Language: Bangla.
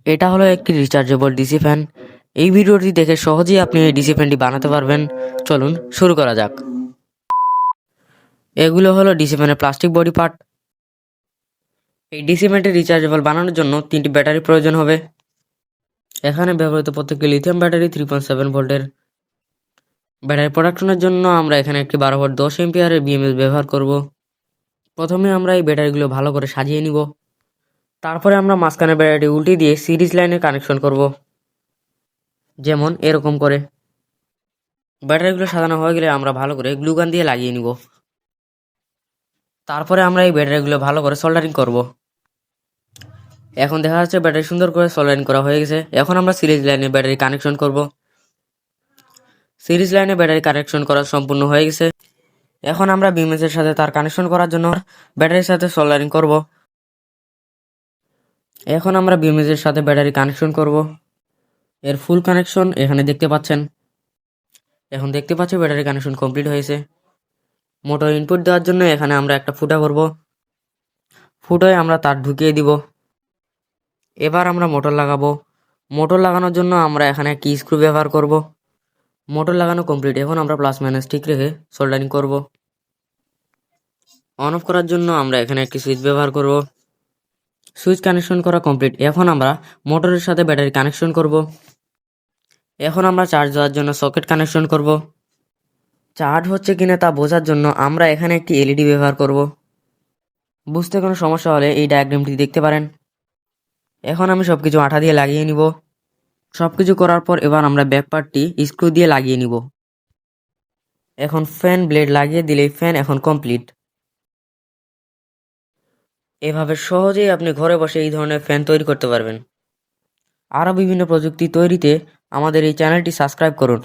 এটা হলো একটি রিচার্জেবল ডিসি ফ্যান। এই ভিডিওটি দেখে সহজেই আপনি এই ডিসি ফ্যানটি বানাতে পারবেন। চলুন শুরু করা যাক। এগুলো হলো ডিসি ফ্যানের প্লাস্টিক বডি পার্ট। এই ডিসি ফ্যানটি রিচার্জেবল বানানোর জন্য 3টি ব্যাটারি প্রয়োজন হবে। এখানে ব্যবহৃত প্রত্যেকটি লিথিয়াম ব্যাটারি 3.7 ভোল্টের। ব্যাটারি প্রোডাকশনের জন্য আমরা এখানে একটি 12 ভোল্ট 10 এম্পিয়ারের বিএমএস ব্যবহার করব। প্রথমে আমরা এই ব্যাটারিগুলো ভালো করে সাজিয়ে নিব। তারপরে আমরা মাঝখানে ব্যাটারিটি উল্টে দিয়ে সিরিজ লাইনে কানেকশন করব, যেমন এরকম করে। ব্যাটারিগুলো সাজানো হয়ে গেলে আমরা ভালো করে গ্লু গান দিয়ে লাগিয়ে নিব। তারপরে আমরা এই ব্যাটারিগুলো ভালো করে সোল্ডারিং করব। এখন দেখা যাচ্ছে ব্যাটারি সুন্দর করে সোল্ডারিং করা হয়ে গেছে। এখন আমরা সিরিজ লাইনে ব্যাটারি কানেকশন করব। সিরিজ লাইনে ব্যাটারি কানেকশন করা সম্পূর্ণ হয়ে গেছে। এখন আমরা বিএমএস এর সাথে তার কানেকশন করার জন্য ব্যাটারির সাথে সোল্ডারিং করব। এখন আমরা বিএমএস এর সাথে ব্যাটারি কানেকশন করব। এর ফুল কানেকশন এখানে দেখতে পাচ্ছেন। এখন দেখতে পাচ্ছি ব্যাটারি কানেকশন কমপ্লিট হয়েছে। মোটর ইনপুট দেওয়ার জন্য এখানে আমরা একটা ফুটা করব। ফুটোয় আমরা তার ঢুকিয়ে দিব। এবার আমরা মোটর লাগাবো। মোটর লাগানোর জন্য আমরা এখানে একটি স্ক্রু ব্যবহার করব। মোটর লাগানো কমপ্লিট। এখন আমরা প্লাস মাইনাস ঠিক রেখে সোল্ডারিং করব। অন অফ করার জন্য আমরা এখানে একটি সুইচ ব্যবহার করব। সুইচ কানেকশন করা কমপ্লিট। এখন আমরা মোটরের সাথে ব্যাটারি কানেকশন করব। এখন আমরা চার্জ দেওয়ার জন্য সকেট কানেকশন করব। চার্জ হচ্ছে কিনা তা বোঝার জন্য আমরা এখানে একটি এলইডি ব্যবহার করব। বুঝতে কোনো সমস্যা হলে এই ডায়াগ্রামটি দেখতে পারেন। এখন আমি সবকিছু আঠা দিয়ে লাগিয়ে নিব। সবকিছু করার পর এবার আমরা ব্যাক পার্টটি স্ক্রু দিয়ে লাগিয়ে নিব। এখন ফ্যান ব্লেড লাগিয়ে দিলেই ফ্যান এখন কমপ্লিট। এভাবে সহজেই আপনি ঘরে বসে এই ধরনের ফ্যান তৈরি করতে পারবেন। আরও বিভিন্ন প্রযুক্তি তৈরিতে আমাদের এই চ্যানেলটি সাবস্ক্রাইব করুন।